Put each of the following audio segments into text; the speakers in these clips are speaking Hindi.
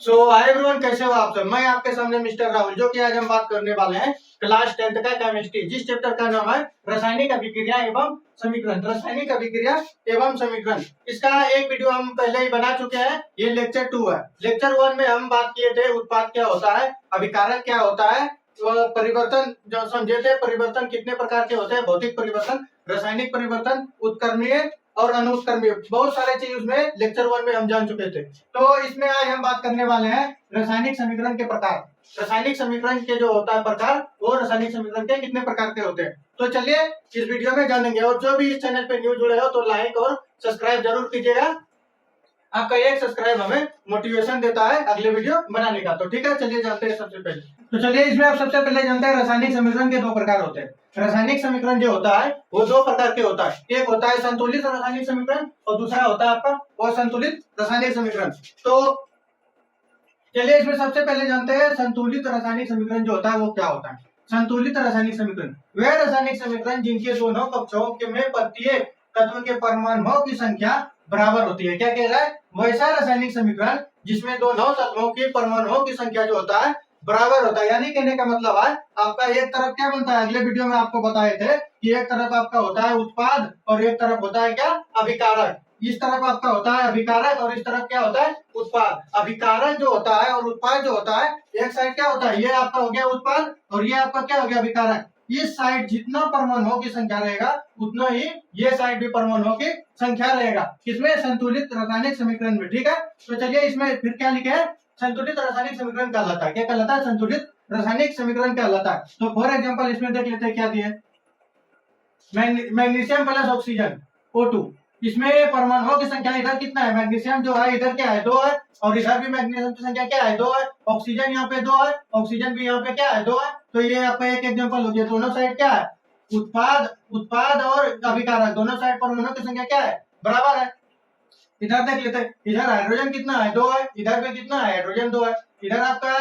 सो हाय एवरीवन, कैसे हो आप सब। मैं आपके सामने मिस्टर राहुल, जो कि आज हम बात करने वाले हैं क्लास 10th का केमिस्ट्री, जिस चैप्टर का नाम है रासायनिक अभिक्रिया एवं समीकरण। रासायनिक अभिक्रिया एवं समीकरण, इसका एक वीडियो हम पहले ही बना चुके हैं। ये लेक्चर 2 है। लेक्चर 1 में हम बात किए थे उत्पाद क्या होता है, अभिकारक क्या होता है, परिवर्तन जो समझे थे, परिवर्तन कितने प्रकार के होते हैं, भौतिक परिवर्तन, रासायनिक परिवर्तन, उत्क्रमणीय और अनुत्क्रमणीय, बहुत सारे चीज उसमें लेक्चर 1 में हम जान चुके थे। तो इसमें आज हम बात करने वाले हैं रासायनिक समीकरण के प्रकार। रासायनिक समीकरण के जो होता है प्रकार, वो रासायनिक समीकरण के कितने प्रकार के होते हैं, तो चलिए इस वीडियो में जानेंगे। और जो भी इस चैनल पे न्यू जुड़े हो तो लाइक और सब्सक्राइब जरूर कीजिएगा। आपका एक सब्सक्राइब हमें मोटिवेशन देता है अगले वीडियो बनाने का। तो ठीक है, चलिए जानते हैं सबसे पहले। तो चलिए इसमें आप सबसे पहले जानते हैं रासायनिक समीकरण के दो प्रकार होते हैं। रासायनिक समीकरण जो होता है वो दो प्रकार के होता है। एक होता है संतुलित रासायनिक समीकरण और दूसरा होता है आपका असंतुलित रासायनिक समीकरण। तो चलिए इसमें सबसे पहले जानते हैं संतुलित रासायनिक समीकरण जो होता है वो क्या होता है। संतुलित रासायनिक समीकरण वह रासायनिक समीकरण जिनके दोनों पक्षों के में प्रत्येक तत्व के परमाणुओं की संख्या बराबर होती है। क्या कह रहा है, वैसा रासायनिक समीकरण जिसमें दोनों तत्वों के परमाणुओं की संख्या जो होता है बराबर होता है। यानी कहने का मतलब है आपका एक तरफ क्या बनता है, अगले वीडियो में आपको बताए थे कि एक तरफ आपका होता है उत्पाद और एक तरफ होता है क्या, अभिकारक। इस तरफ आपका होता है अभिकारक और इस तरफ क्या होता है, उत्पाद। अभिकारक जो होता है और उत्पाद जो होता है, एक साइड क्या होता है, ये आपका हो गया उत्पाद और ये आपका क्या हो गया, अभिकारक। इस साइड जितना परमाणुओं की संख्या रहेगा उतना ही ये साइड भी परमाणुओं की संख्या रहेगा। किसमें, संतुलित रासायनिक समीकरण में। ठीक है, तो चलिए इसमें फिर क्या लिखे हैं, संतुलित रासायनिक समीकरण कहलाता है। क्या कहलाता है, संतुलित रासायनिक समीकरण कहलाता है। तो फॉर एग्जांपल इसमें देख लेते हैं क्या दिए, मैग्नीशियम प्लस ऑक्सीजन O2। इसमें परमाणुओं की संख्या इधर कितना है, मैग्नीशियम जो है इधर क्या है, 2 है और इधर भी मैग्नीशियम की संख्या क्या है, 2 है। ऑक्सीजन यहाँ पे 2 है, ऑक्सीजन भी यहाँ पे क्या है, 2 है। तो ये आपका एक एग्जांपल हो गया। दोनों साइड क्या है, उत्पाद और अभिकारक, दोनों साइड परमाणुओं की संख्या क्या है, बराबर है। इधर देख लेते हैं, इधर हाइड्रोजन कितना है, 2 है। इधर भी कितना है, हाइड्रोजन 2 है। इधर आपका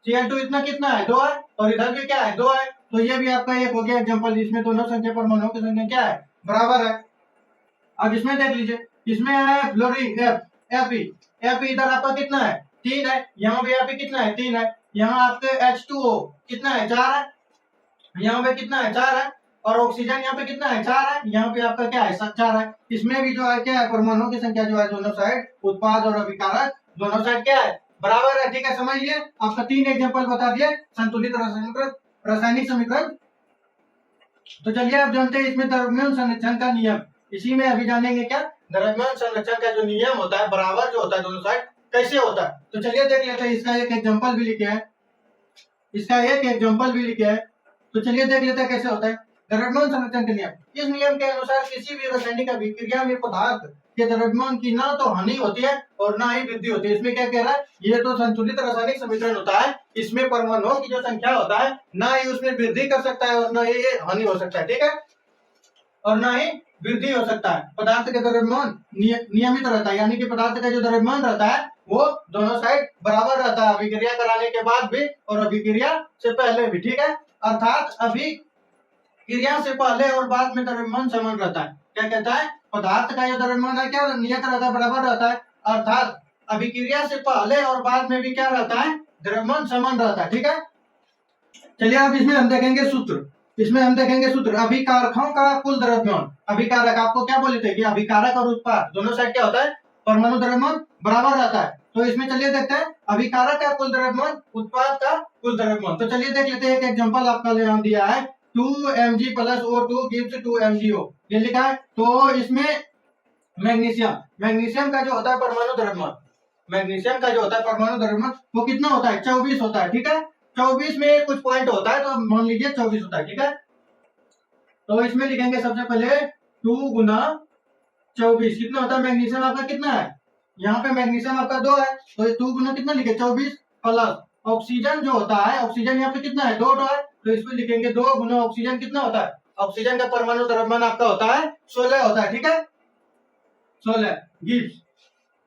Cl2 इतना कितना है, 2 है और इधर भी क्या है, 2 है। तो ये भी आपका एक हो गया एग्जांपल, इसमें दोनों संख्या परमाणुओं की संख्या क्या है, बराबर है। अब इसमें देख लीजिए, इसमें है फ्लोरीन Fe इधर आपका कितना है, 3 है। यहाँ पे Fe कितना है, 3 है। यहाँ आपके H2O कितना है, 4 है। यहाँ पे कितना है, 4 है। और ऑक्सीजन यहाँ पे कितना है, 4 है। यहाँ पे आपका क्या है, 4 है। इसमें भी जो है क्या है, परमाणुओं की संख्या जो है दोनों साइड, उत्पाद और अभिकारक दोनों साइड क्या है, बराबर है। ठीक है, समझ लिए। आपका 3 एग्जांपल बता दिए संतुलित रासायनिक समीकरण। तो चलिए आप जानते हैं इसमें द्रव्यमान संरक्षण का नियम। इसी में अभी जानेंगे क्या, द्रव्यमान संरक्षण का जो नियम होता है, बराबर जो होता है दोनों साइड, कैसे होता है। तो चलिए देख लेते हैं, इसका एक एग्जांपल भी लिखे है, तो चलिए देख लेते हैं कैसे होता है द्रव्यमान संरक्षण का नियम। इस नियम के अनुसार किसी भी रासायनिक अभिक्रिया में पदार्थ के द्रव्यमान की ना तो हानि होती है और ना ही वृद्धि होती है। इसमें क्या कह रहा है, ये तो संतुलित रासायनिक समीकरण होता है। इसमें परमाणुओं की जो संख्या होता है, ना ही उसमें वृद्धि कर सकता है और ना ही ये हानि हो सकता है। ठीक है, और ना ही वृद्धि हो सकता है। पदार्थ का द्रव्यमान नियमित रहता है, यानी कि पदार्थ का जो द्रव्यमान रहता है वो दोनों साइड बराबर रहता है, अभिक्रिया कराने के बाद भी और अभिक्रिया से पहले भी। ठीक है, अर्थात अभिक्रिया से पहले और बाद में द्रव्यमान समान रहता है। क्या कहता है, पदार्थ का जो द्रव्यमान है क्या नियत रहता है, बराबर रहता है। अर्थात अभिक्रिया से पहले और बाद में भी क्या रहता है, द्रव्यमान समान रहता है। ठीक है, चलिए अब इसमें हम देखेंगे सूत्र। अभिकारकों का कुल द्रव्यमान। अभिकारक आपको क्या बोले थे कि अभिकारक और उत्पाद दोनों साइड क्या होता है, परमाणु द्रव्यमान बराबर रहता है। तो इसमें चलिए देखते हैं अभिकारक का कुल द्रव्यमान, उत्पाद का कुल द्रव्यमान। तो चलिए देख लेते हैं, एक एग्जांपल आपका यहाँ दिया है, 2 mg plus O2 gives 2 mgO, ये लिखा है। तो इसमें मैग्नीशियम का जो होता है परमाणु द्रव्यमान, वो कितना होता है, 24 होता है। ठीक है, 24 में कुछ पॉइंट होता है तो मान लीजिए 24 होता है। ठीक है, तो इसमें लिखेंगे सबसे पहले 2 गुना 24 कितना होता है, मैग्नीशियम आपका कितना है, यहाँ पे मैग्नीशियम आपका 2 है तो 2 गुना कितना लिखे 24 प्लस ऑक्सीजन जो होता है, ऑक्सीजन यहाँ पे कितना है, 2 है। तो इसमें लिखेंगे 2 गुना ऑक्सीजन कितना होता है, ऑक्सीजन का परमाणु द्रव्यमान आपका होता है 16 होता है। ठीक है, 16 गिब्स,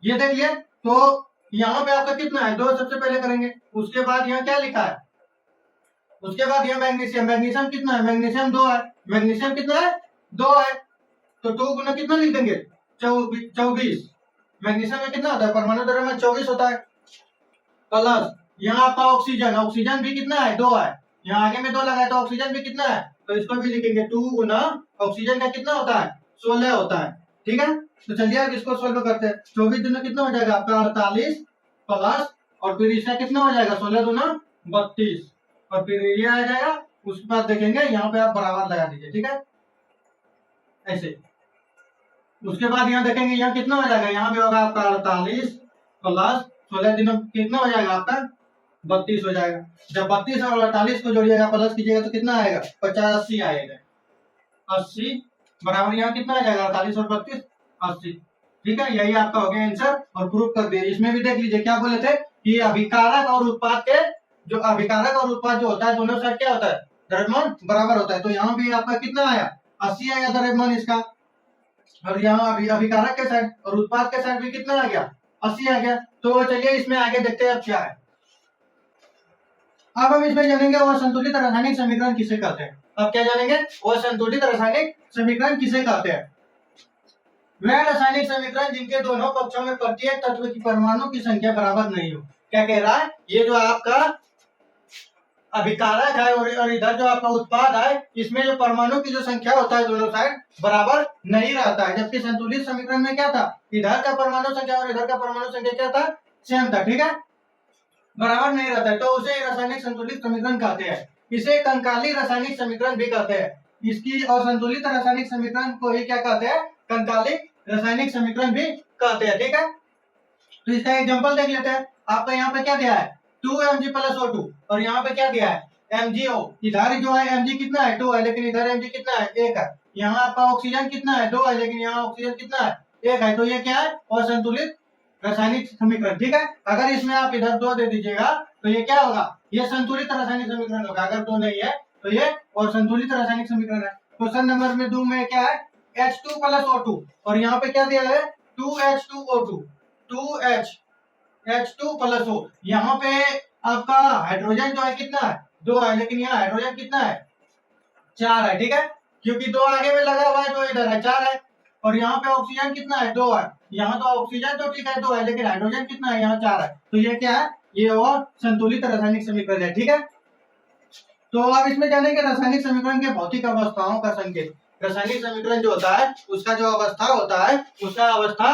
ये देख लिए। तो यहाँ पे आपका कितना है, 2 सबसे पहले करेंगे। उसके बाद यहाँ क्या लिखा है, उसके बाद यहाँ मैग्नीशियम कितना है, मैग्नीशियम 2 है। मैग्नीशियम कितना है, 2 है। तो 2 गुना कितना लिख देंगे, 24। मैग्नीशियम में कितना होता है, परमाणु द्रव्यमान 24 होता है। प्लस यहाँ आपका ऑक्सीजन, ऑक्सीजन भी कितना है 2 है, यहाँ आगे में 2 लगा है तो ऑक्सीजन भी कितना है, तो इसको भी लिखेंगे 2 गुना ऑक्सीजन का कितना होता है 16 होता है। ठीक है, तो चलिए अब इसको सोल्व करते हैं। 24 दूना कितना हो जाएगा आपका 48 प्लस और फिर इसका कितना हो जाएगा 16 दूना 32 और फिर ये आ जाएगा। उसके बाद देखेंगे यहाँ पे आप बराबर लगा दीजिए। ठीक है, ऐसे। उसके बाद यहाँ देखेंगे यहाँ कितना हो जाएगा, यहाँ भी होगा आपका 48 प्लस 16 दिनों कितना हो जाएगा आपका 32 हो जाएगा। जब 32 और 48 को जोड़िएगा प्लस कीजिएगा तो कितना आएगा 85 आएगा, 80 बराबर यहाँ कितना आ जाएगा 48 और 32 80। ठीक है, यही आपका हो गया आंसर और प्रूफ कर दिए। इसमें भी देख लीजिए क्या बोले थे कि अभिकारक और उत्पाद के जो अभिकारक और उत्पाद जो होता है दोनों साइड क्या होता है द्रव्यमान बराबर होता है। तो यहाँ भी आपका कितना आया 80 आया द्रव्यमान इसका, और यहाँ अभिकारक के साइड और उत्पाद के साइड भी कितना आ गया 80 आ गया। तो चलिए इसमें आगे देखते हैं अब क्या है। अब हम इसमें जानेंगे वह संतुलित रासायनिक समीकरण किसे कहते हैं। अब क्या जानेंगे, वह संतुलित रासायनिक समीकरण किसे कहते हैं। वह रासायनिक समीकरण जिनके दोनों पक्षों में प्रत्येक तत्व की परमाणु की संख्या बराबर नहीं हो। क्या कह रहा है, ये जो आपका अभिकारक है और इधर जो आपका उत्पाद है इसमें जो परमाणु की जो संख्या होता है दोनों साइड बराबर नहीं रहता है। जबकि संतुलित समीकरण में क्या था, इधर का परमाणु संख्या और इधर का परमाणु संख्या क्या था सेम था। ठीक है, बराबर नहीं रहता है, तो उसे रासायनिक संतुलित समीकरण कहते हैं। इसे कंकाली रासायनिक समीकरण भी कहते हैं। इसकी और संतुलित रासायनिक समीकरण को ही क्या कहते हैं कंकाली रासायनिक समीकरण भी कहते हैं। ठीक है, तो इसका एग्जांपल देख लेते हैं। आपका यहाँ पे क्या दिया है 2mg प्लस O2 और यहाँ पे क्या दिया है MgO। इधर जो है mg कितना है 2 है लेकिन इधर mg कितना है 1 है। यहाँ आपका ऑक्सीजन कितना है 2 है लेकिन यहाँ ऑक्सीजन कितना है 1 है। तो ये क्या है असंतुलित रासायनिक समीकरण। ठीक है, अगर इसमें आप इधर 2 दे दीजिएगा तो ये क्या होगा, ये संतुलित रासायनिक समीकरण होगा। अगर 2 नहीं है तो ये असंतुलित रासायनिक समीकरण है। क्वेश्चन नंबर में 2 में क्या है H2 प्लस O2 और यहाँ पे क्या दिया है 2H2O2 2H2 प्लस O। यहाँ पे आपका हाइड्रोजन जो है कितना है 2 है लेकिन यहाँ हाइड्रोजन कितना है 4 है। ठीक है, क्योंकि 2 आगे में लगा हुआ है 2 इधर है 4 है। और यहाँ पे ऑक्सीजन कितना है 2 है, यहाँ तो ऑक्सीजन तो ठीक है 2 है लेकिन हाइड्रोजन कितना है यहाँ 4 है। तो ये क्या है, ये और संतुलित रासायनिक समीकरण है। ठीक है, तो अब इसमें जानेंगे रासायनिक समीकरण के भौतिक अवस्थाओं का संकेत। रासायनिक समीकरण जो होता है उसका जो अवस्था होता है उसका अवस्था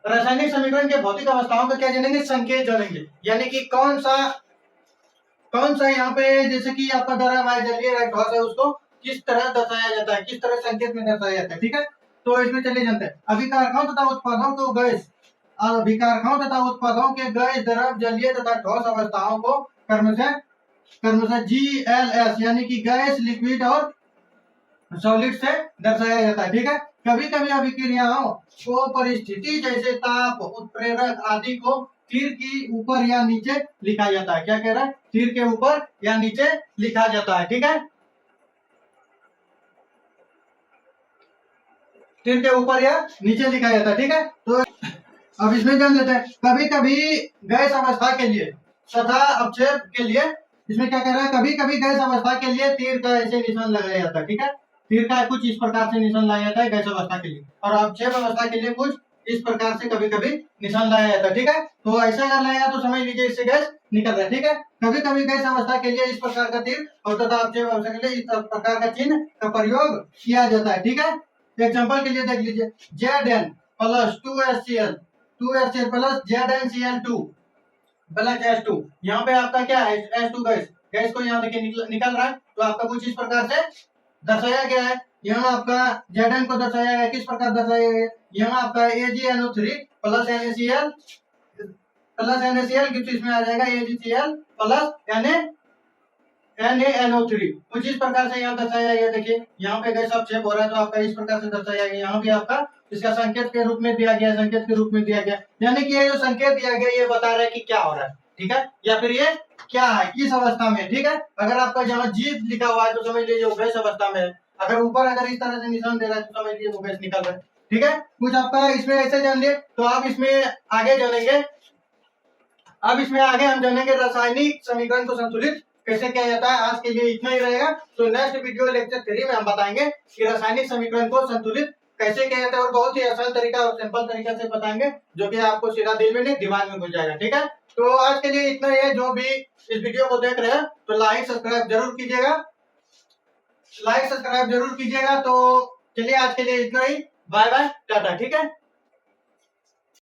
रासायनिक समीकरण के भौतिक अवस्थाओं का क्या जानेंगे संकेत जानेंगे। यानी कि कौन सा यहाँ पे जैसे कि आपका द्रव है जलीय है ठोस है उसको किस तरह दर्शाया जाता है, किस तरह संकेत में दर्शाया जाता है। ठीक है, तो इसमें चले जानते हैं। अभिकारकों तथा उत्पादों को गैस अभिकारकों तथा उत्पादों के गैस द्रव जलीय तथा ठोस अवस्थाओं को क्रमशः GLS यानी कि गैस लिक्विड और सॉलिड से दर्शाया जाता है। ठीक है, कभी कभी अभिक्रियाओं को परिस्थिति जैसे ताप उत्प्रेरक आदि को तीर की ऊपर या नीचे लिखा जाता है। क्या कह रहा है, तीर के ऊपर या नीचे लिखा जाता है। ठीक है, तीर के ऊपर या नीचे लिखा जाता है। ठीक है, तो अब इसमें जान लेते हैं। कभी कभी गैस अवस्था के लिए तथा अवक्षेप के लिए इसमें क्या कह रहा है, कभी कभी गैस अवस्था के लिए तीर का ऐसे निशान लगाया जाता है। ठीक है, तीर का कुछ इस प्रकार से निशान लाया जाता है गैस अवस्था के लिए, और अवक्षेप अवस्था के लिए कुछ इस प्रकार से कभी कभी निशान लाया जाता है। ठीक है, तो ऐसा अगर लगाया तो समझ लीजिए इससे गैस निकल रहा है। ठीक है, कभी कभी गैस अवस्था के लिए इस प्रकार का तीर और तथा अवक्षेप अवस्था के लिए इस प्रकार का चिन्ह का प्रयोग किया जाता है। ठीक है, एग्जाम्पल के लिए देख लीजिए Zn plus 2HCl plus ZnCl2 plus H2। यहाँ पे आपका क्या है H2 गैस को यहाँ देखिए निकल रहा है, तो आपका कुछ इस प्रकार से दर्शाया गया है। यहाँ आपका Zn को दर्शाया गया किस प्रकार दर्शाया गया, यहाँ आपका AgNO3 प्लस NaCl किस इसमें आ जाएगा AgCl प्लस NaNO3 कुछ इस प्रकार से यहाँ दर्शाया गया। देखिए यहाँ पे गैस अवक्षेप हो रहा है तो आपका इस प्रकार से दर्शाया गया। यहाँ भी आपका इसका संकेत के रूप में दिया गया, संकेत के रूप में दिया गया। यानी कि ये जो संकेत दिया गया ये बता रहा है कि क्या हो रहा है। ठीक है, या फिर ये क्या है किस अवस्था में। ठीक है, अगर आपका जहाँ जीत लिखा हुआ है तो समझ लीजिए वो गैस अवस्था में है। अगर ऊपर अगर इस तरह से निशान दे रहा है तो समझ लीजिए वो गैस निकल रहा है। ठीक है, कुछ आपका इसमें ऐसे जान लिए। तो आप इसमें आगे जानेंगे, अब इसमें आगे हम जानेंगे रासायनिक समीकरण को संतुलित कैसे किया जाता है। आज के लिए इतना ही रहेगा। तो नेक्स्ट वीडियो लेक्चर 3 में हम बताएंगे कि रासायनिक समीकरण को संतुलित कैसे किया जाता है और बहुत ही आसान तरीका और सिंपल तरीका से बताएंगे जो कि आपको सीधा दिल में नहीं दिमाग में घुस जाएगा। ठीक है, तो आज के लिए इतना ही है। जो भी इस वीडियो को देख रहे हैं तो लाइक सब्सक्राइब जरूर कीजिएगा, लाइक सब्सक्राइब जरूर कीजिएगा। तो चलिए आज के लिए इतना ही, बाय बाय टाटा। ठीक है।